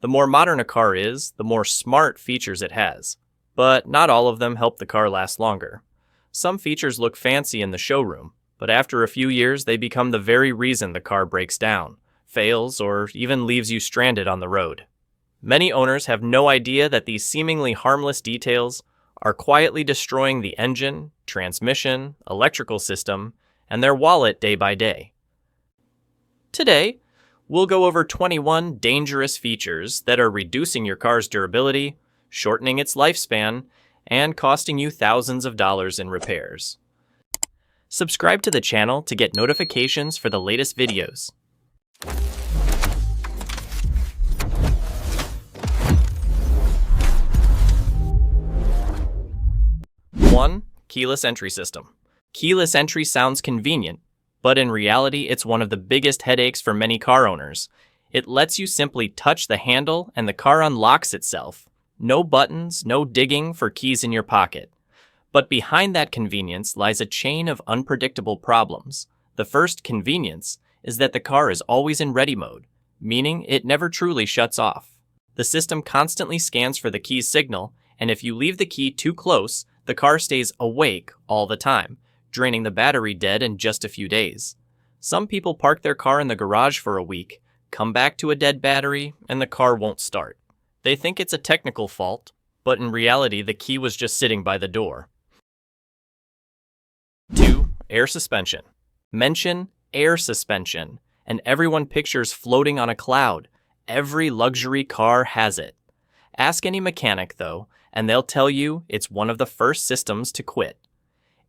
The more modern a car is, the more smart features it has. But not all of them help the car last longer. Some features look fancy in the showroom, but after a few years they become the very reason the car breaks down, fails, or even leaves you stranded on the road. Many owners have no idea that these seemingly harmless details are quietly destroying the engine, transmission, electrical system, and their wallet day by day. Today, we'll go over 21 dangerous features that are reducing your car's durability, shortening its lifespan, and costing you thousands of dollars in repairs. Subscribe to the channel to get notifications for the latest videos. 1. Keyless entry system. Keyless entry sounds convenient, but in reality it's one of the biggest headaches for many car owners. It lets you simply touch the handle and the car unlocks itself. No buttons, no digging for keys in your pocket. But behind that convenience lies a chain of unpredictable problems. The first convenience is that the car is always in ready mode, meaning it never truly shuts off. The system constantly scans for the key's signal, and if you leave the key too close, the car stays awake all the time, draining the battery dead in just a few days. Some people park their car in the garage for a week, come back to a dead battery, and the car won't start. They think it's a technical fault, but in reality the key was just sitting by the door. 2. Air suspension. Mention air suspension, and everyone pictures floating on a cloud. Every luxury car has it. Ask any mechanic, though, and they'll tell you it's one of the first systems to quit.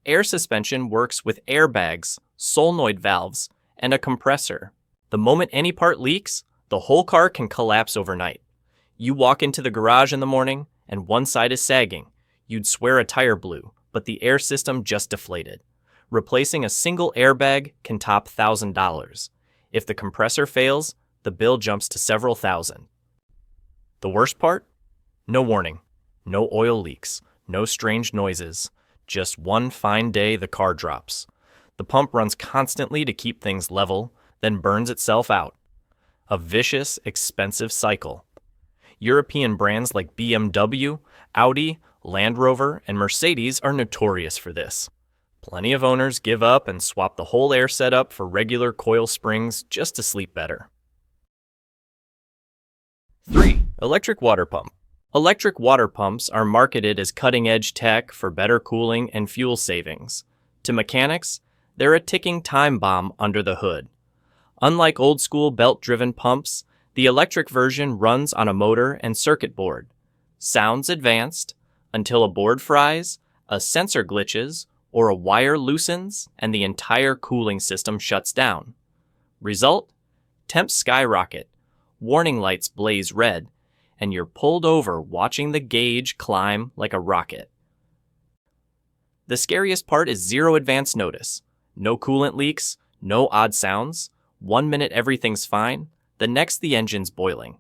Air suspension works with airbags, solenoid valves, and a compressor. The moment any part leaks, the whole car can collapse overnight. You walk into the garage in the morning, and one side is sagging. You'd swear a tire blew, but the air system just deflated. Replacing a single airbag can top $1,000. If the compressor fails, the bill jumps to several thousand. The worst part? No warning. No oil leaks, no strange noises. Just one fine day the car drops. The pump runs constantly to keep things level, then burns itself out. A vicious, expensive cycle. European brands like BMW, Audi, Land Rover, and Mercedes are notorious for this. Plenty of owners give up and swap the whole air setup for regular coil springs just to sleep better. 3. Electric water pump. Electric water pumps are marketed as cutting-edge tech for better cooling and fuel savings. To mechanics, they're a ticking time bomb under the hood. Unlike old-school belt-driven pumps, the electric version runs on a motor and circuit board. Sounds advanced until a board fries, a sensor glitches, or a wire loosens, and the entire cooling system shuts down. Result? Temps skyrocket, warning lights blaze red, and you're pulled over watching the gauge climb like a rocket. The scariest part is zero advance notice. No coolant leaks, no odd sounds. 1 minute everything's fine, the next the engine's boiling.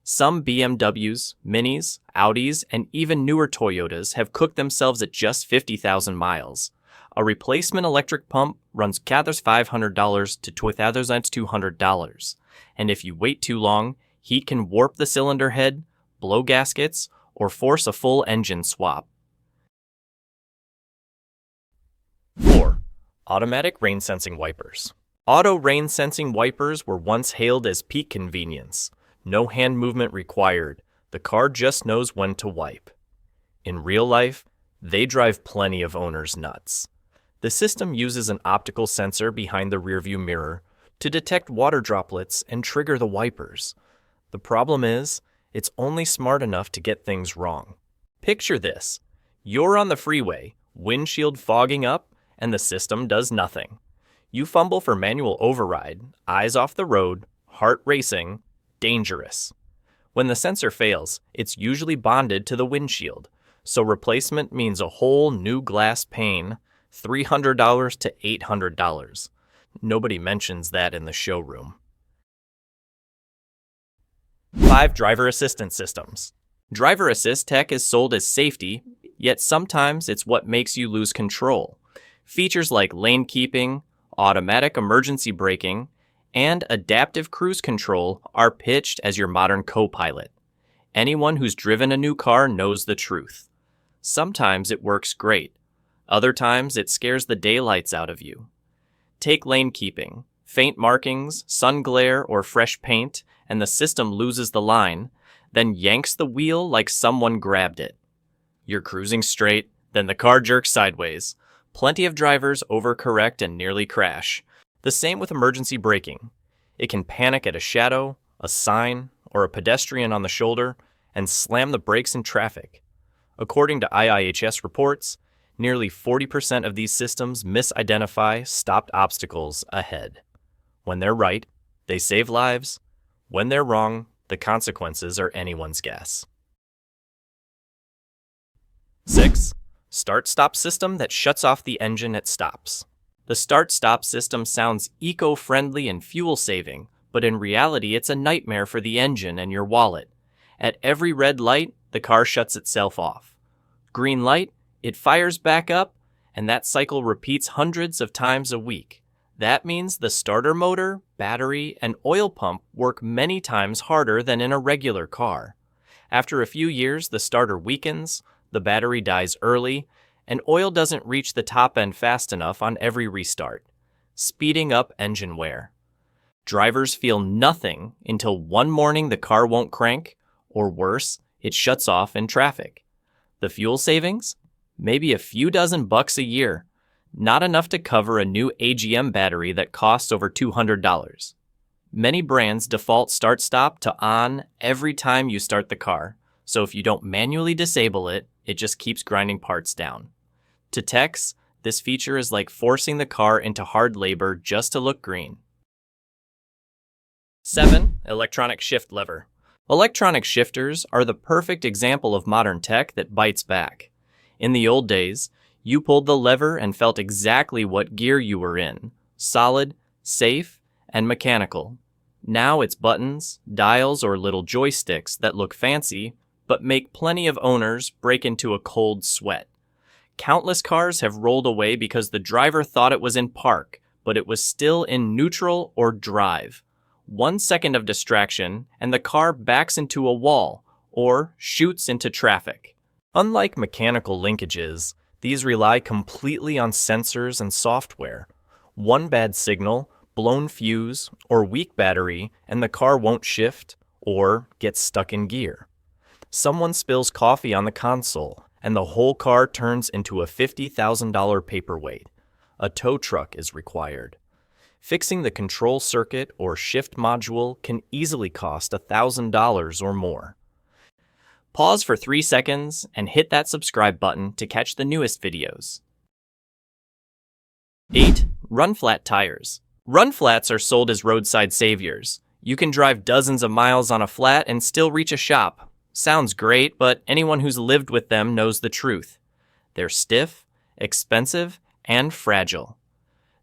Some BMWs, Minis, Audis, and even newer Toyotas have cooked themselves at just 50,000 miles. A replacement electric pump runs $500 to $2,200, and if you wait too long, heat can warp the cylinder head, blow gaskets, or force a full engine swap. 4. Automatic rain sensing wipers. Auto rain sensing wipers were once hailed as peak convenience. No hand movement required. The car just knows when to wipe. In real life, they drive plenty of owners nuts. The system uses an optical sensor behind the rearview mirror to detect water droplets and trigger the wipers. The problem is, it's only smart enough to get things wrong. Picture this. You're on the freeway, windshield fogging up, and the system does nothing. You fumble for manual override, eyes off the road, heart racing, dangerous. When the sensor fails, it's usually bonded to the windshield, so replacement means a whole new glass pane, $300 to $800. Nobody mentions that in the showroom. 5. Driver assistance systems. Driver assist tech is sold as safety, yet sometimes it's what makes you lose control. Features like lane keeping, automatic emergency braking, and adaptive cruise control are pitched as your modern co-pilot. Anyone who's driven a new car knows the truth. Sometimes it works great. Other times it scares the daylights out of you. Take lane keeping. Faint markings, sun glare, or fresh paint, and the system loses the line, then yanks the wheel like someone grabbed it. You're cruising straight, then the car jerks sideways. Plenty of drivers overcorrect and nearly crash. The same with emergency braking. It can panic at a shadow, a sign, or a pedestrian on the shoulder, and slam the brakes in traffic. According to IIHS reports, nearly 40% of these systems misidentify stopped obstacles ahead. When they're right, they save lives. When they're wrong, the consequences are anyone's guess. 6. Start-stop system that shuts off the engine at stops. The start-stop system sounds eco-friendly and fuel-saving, but in reality it's a nightmare for the engine and your wallet. At every red light, the car shuts itself off. Green light, it fires back up, and that cycle repeats hundreds of times a week. That means the starter motor, battery, and oil pump work many times harder than in a regular car. After a few years, the starter weakens, the battery dies early, and oil doesn't reach the top end fast enough on every restart, speeding up engine wear. Drivers feel nothing until one morning the car won't crank, or worse, it shuts off in traffic. The fuel savings? Maybe a few dozen bucks a year. Not enough to cover a new AGM battery that costs over $200. Many brands default start-stop to on every time you start the car, so if you don't manually disable it, it just keeps grinding parts down. To techs, this feature is like forcing the car into hard labor just to look green. 7. Electronic shift lever. Electronic shifters are the perfect example of modern tech that bites back. In the old days, you pulled the lever and felt exactly what gear you were in, solid, safe, and mechanical. Now it's buttons, dials, or little joysticks that look fancy, but make plenty of owners break into a cold sweat. Countless cars have rolled away because the driver thought it was in park, but it was still in neutral or drive. 1 second of distraction, and the car backs into a wall, or shoots into traffic. Unlike mechanical linkages, these rely completely on sensors and software. One bad signal, blown fuse, or weak battery, and the car won't shift or gets stuck in gear. Someone spills coffee on the console, and the whole car turns into a $50,000 paperweight. A tow truck is required. Fixing the control circuit or shift module can easily cost $1,000 or more. Pause for 3 seconds and hit that subscribe button to catch the newest videos. 8. Run flat tires. Run flats are sold as roadside saviors. You can drive dozens of miles on a flat and still reach a shop. Sounds great, but anyone who's lived with them knows the truth. They're stiff, expensive, and fragile.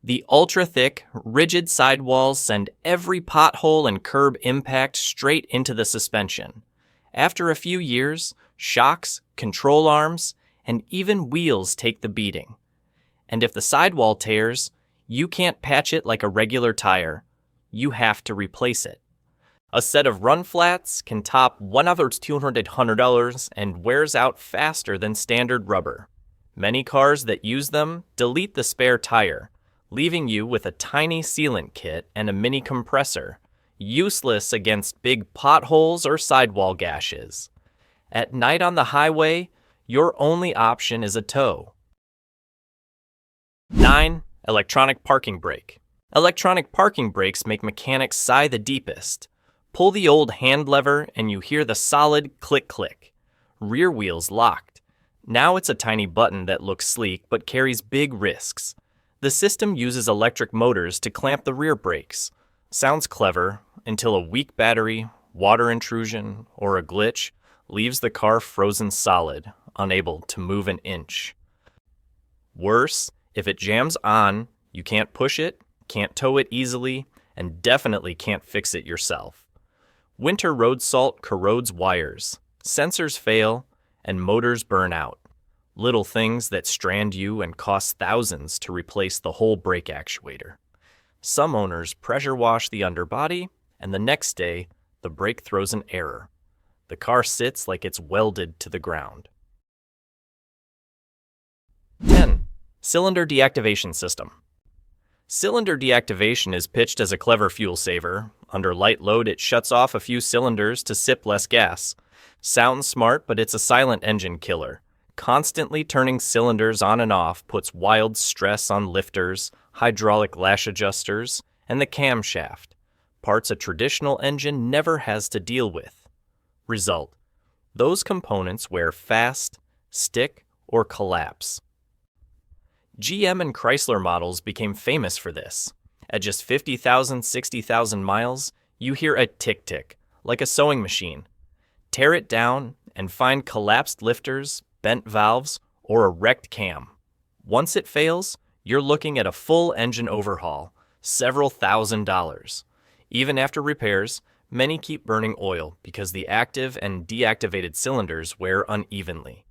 The ultra-thick, rigid sidewalls send every pothole and curb impact straight into the suspension. After a few years, shocks, control arms, and even wheels take the beating. And if the sidewall tears, you can't patch it like a regular tire. You have to replace it. A set of run flats can top $1,200 and wears out faster than standard rubber. Many cars that use them delete the spare tire, leaving you with a tiny sealant kit and a mini compressor, useless against big potholes or sidewall gashes. At night on the highway, your only option is a tow. 9. Electronic parking brake. Electronic parking brakes make mechanics sigh the deepest. Pull the old hand lever and you hear the solid click-click. Rear wheels locked. Now it's a tiny button that looks sleek but carries big risks. The system uses electric motors to clamp the rear brakes. Sounds clever until a weak battery, water intrusion, or a glitch leaves the car frozen solid, unable to move an inch. Worse, if it jams on, you can't push it, can't tow it easily, and definitely can't fix it yourself. Winter road salt corrodes wires, sensors fail, and motors burn out. Little things that strand you and cost thousands to replace the whole brake actuator. Some owners pressure wash the underbody, and the next day, the brake throws an error. The car sits like it's welded to the ground. 10. Cylinder deactivation system. Cylinder deactivation is pitched as a clever fuel saver. Under light load, it shuts off a few cylinders to sip less gas. Sounds smart, but it's a silent engine killer. Constantly turning cylinders on and off puts wild stress on lifters, hydraulic lash adjusters, and the camshaft, parts a traditional engine never has to deal with. Result: those components wear fast, stick, or collapse. GM and Chrysler models became famous for this. At just 50,000, 60,000 miles, you hear a tick-tick, like a sewing machine. Tear it down and find collapsed lifters, bent valves, or a wrecked cam. Once it fails, you're looking at a full engine overhaul, several $1,000s. Even after repairs, many keep burning oil because the active and deactivated cylinders wear unevenly.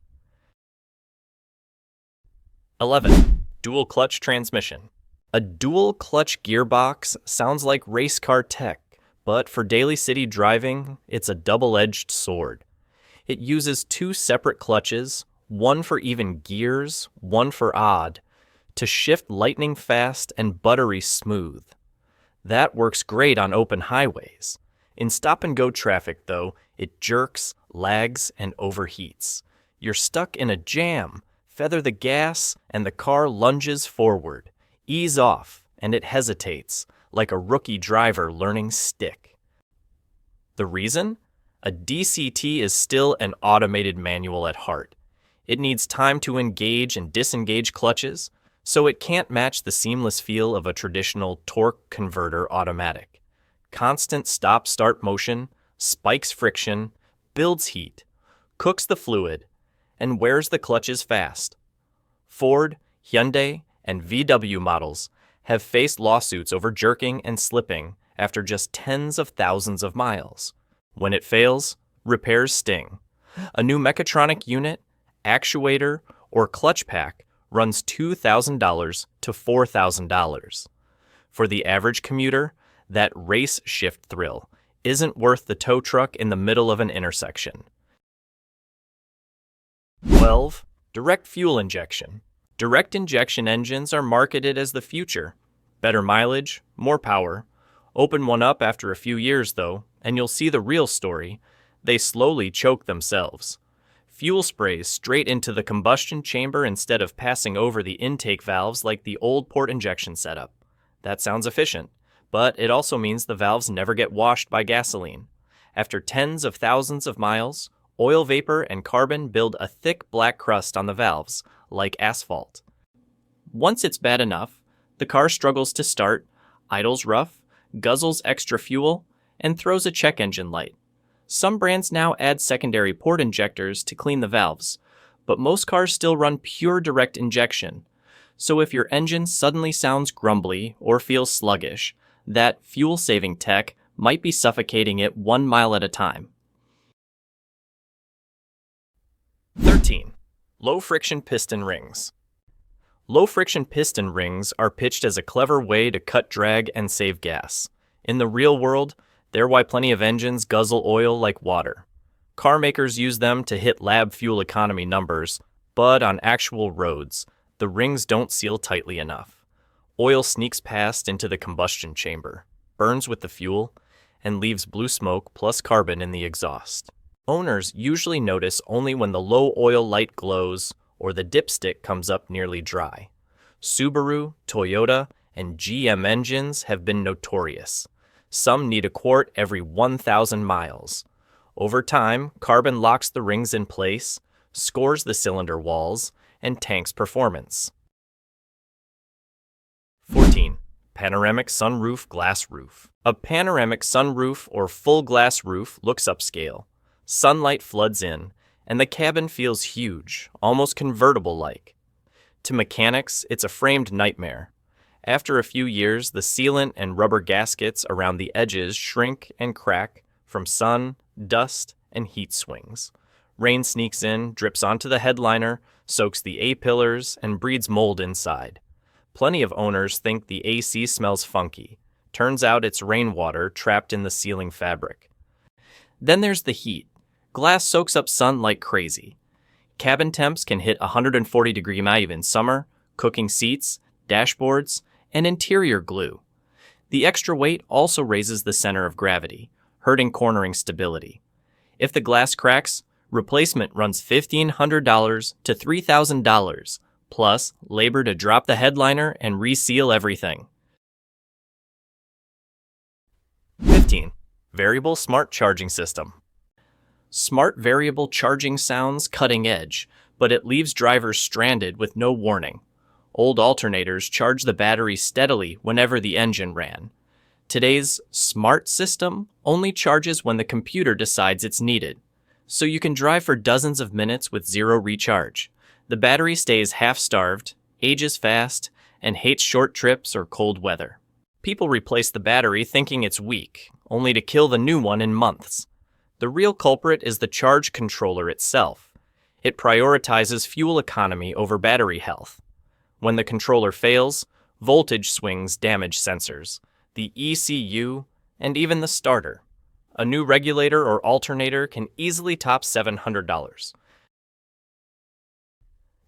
11. Dual clutch transmission. A dual clutch gearbox sounds like race car tech, but for daily city driving, it's a double-edged sword. It uses two separate clutches, one for even gears, one for odd, to shift lightning fast and buttery smooth. That works great on open highways. In stop-and-go traffic, though, it jerks, lags, and overheats. You're stuck in a jam. Feather the gas, and the car lunges forward. Ease off, and it hesitates, like a rookie driver learning stick. The reason? A DCT is still an automated manual at heart. It needs time to engage and disengage clutches, so it can't match the seamless feel of a traditional torque converter automatic. Constant stop-start motion spikes friction, builds heat, cooks the fluid, and wears the clutches fast. Ford, Hyundai, and VW models have faced lawsuits over jerking and slipping after just tens of thousands of miles. When it fails, repairs sting. A new mechatronic unit, actuator, or clutch pack runs $2,000 to $4,000. For the average commuter, that race shift thrill isn't worth the tow truck in the middle of an intersection. 12. Direct fuel injection. Direct injection engines are marketed as the future. Better mileage, more power. Open one up after a few years, though, and you'll see the real story. They slowly choke themselves. Fuel sprays straight into the combustion chamber instead of passing over the intake valves like the old port injection setup. That sounds efficient, but it also means the valves never get washed by gasoline. After tens of thousands of miles, oil vapor and carbon build a thick black crust on the valves, like asphalt. Once it's bad enough, the car struggles to start, idles rough, guzzles extra fuel, and throws a check engine light. Some brands now add secondary port injectors to clean the valves, but most cars still run pure direct injection. So if your engine suddenly sounds grumbly or feels sluggish, that fuel-saving tech might be suffocating it 1 mile at a time. 13. Low-friction piston rings. Low-friction piston rings are pitched as a clever way to cut drag and save gas. In the real world, they're why plenty of engines guzzle oil like water. Car makers use them to hit lab fuel economy numbers, but on actual roads, the rings don't seal tightly enough. Oil sneaks past into the combustion chamber, burns with the fuel, and leaves blue smoke plus carbon in the exhaust. Owners usually notice only when the low oil light glows or the dipstick comes up nearly dry. Subaru, Toyota, and GM engines have been notorious. Some need a quart every 1,000 miles. Over time, carbon locks the rings in place, scores the cylinder walls, and tanks performance. 14. Panoramic sunroof glass roof. A panoramic sunroof or full glass roof looks upscale. Sunlight floods in, and the cabin feels huge, almost convertible-like. To mechanics, it's a framed nightmare. After a few years, the sealant and rubber gaskets around the edges shrink and crack from sun, dust, and heat swings. Rain sneaks in, drips onto the headliner, soaks the A-pillars, and breeds mold inside. Plenty of owners think the AC smells funky. Turns out it's rainwater trapped in the ceiling fabric. Then there's the heat. Glass soaks up sun like crazy. Cabin temps can hit 140-degree Maeve in summer, cooking seats, dashboards, and interior glue. The extra weight also raises the center of gravity, hurting cornering stability. If the glass cracks, replacement runs $1,500 to $3,000, plus labor to drop the headliner and reseal everything. 15. Variable Smart Charging System. Smart variable charging sounds cutting edge, but it leaves drivers stranded with no warning. Old alternators charge the battery steadily whenever the engine ran. Today's smart system only charges when the computer decides it's needed, so you can drive for dozens of minutes with zero recharge. The battery stays half-starved, ages fast, and hates short trips or cold weather. People replace the battery thinking it's weak, only to kill the new one in months. The real culprit is the charge controller itself. It prioritizes fuel economy over battery health. When the controller fails, voltage swings damage sensors, the ECU, and even the starter. A new regulator or alternator can easily top $700.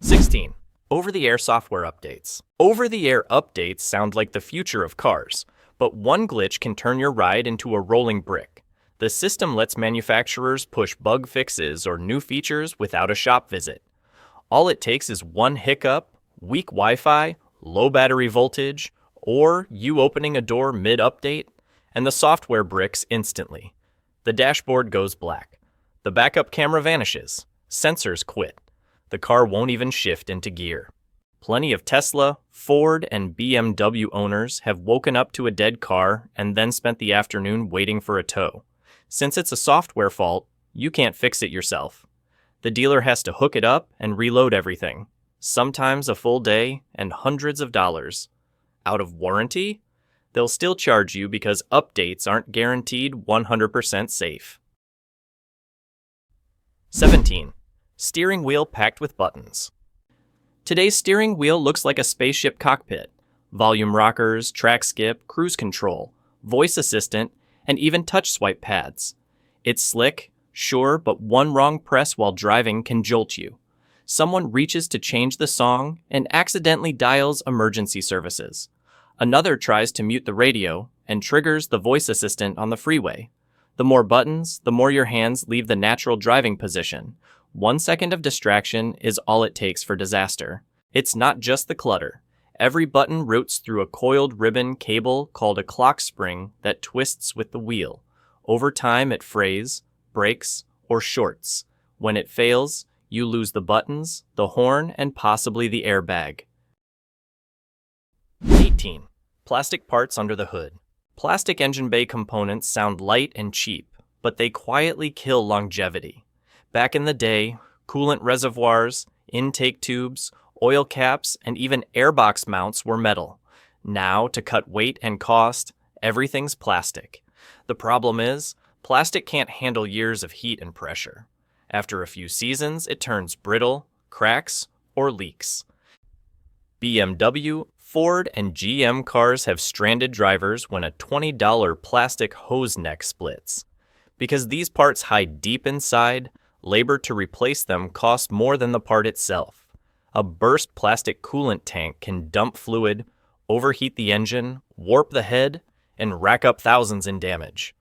16. Over-the-air software updates. Over-the-air updates sound like the future of cars, but one glitch can turn your ride into a rolling brick. The system lets manufacturers push bug fixes or new features without a shop visit. All it takes is one hiccup, weak Wi-Fi, low battery voltage, or you opening a door mid-update, and the software bricks instantly. The dashboard goes black. The backup camera vanishes. Sensors quit. The car won't even shift into gear. Plenty of Tesla, Ford, and BMW owners have woken up to a dead car and then spent the afternoon waiting for a tow. Since it's a software fault, you can't fix it yourself. The dealer has to hook it up and reload everything, sometimes a full day and hundreds of dollars. Out of warranty? They'll still charge you because updates aren't guaranteed 100% safe. 17. Steering wheel packed with buttons. Today's steering wheel looks like a spaceship cockpit. Volume rockers, track skip, cruise control, voice assistant, and even touch swipe pads. It's slick, sure, but one wrong press while driving can jolt you. Someone reaches to change the song and accidentally dials emergency services. Another tries to mute the radio and triggers the voice assistant on the freeway. The more buttons, the more your hands leave the natural driving position. 1 second of distraction is all it takes for disaster. It's not just the clutter. Every button routes through a coiled ribbon cable called a clock spring that twists with the wheel. Over time it frays, breaks, or shorts. When it fails, you lose the buttons, the horn, and possibly the airbag. 18. Plastic parts under the hood. Plastic engine bay components sound light and cheap, but they quietly kill longevity. Back in the day, coolant reservoirs, intake tubes, oil caps, and even airbox mounts were metal. Now, to cut weight and cost, everything's plastic. The problem is, plastic can't handle years of heat and pressure. After a few seasons, it turns brittle, cracks, or leaks. BMW, Ford, and GM cars have stranded drivers when a $20 plastic hose neck splits. Because these parts hide deep inside, labor to replace them costs more than the part itself. A burst plastic coolant tank can dump fluid, overheat the engine, warp the head, and rack up thousands in damage.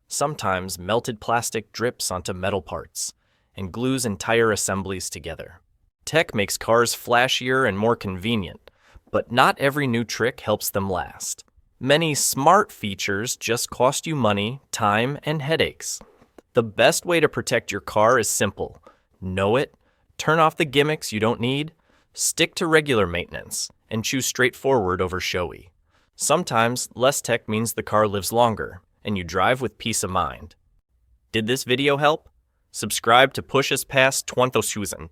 Sometimes melted plastic drips onto metal parts and glues entire assemblies together. Tech makes cars flashier and more convenient, but not every new trick helps them last. Many smart features just cost you money, time, and headaches. The best way to protect your car is simple. Know it, turn off the gimmicks you don't need, stick to regular maintenance, and choose straightforward over showy. Sometimes, less tech means the car lives longer, and you drive with peace of mind. Did this video help? Subscribe to push us past 20,000.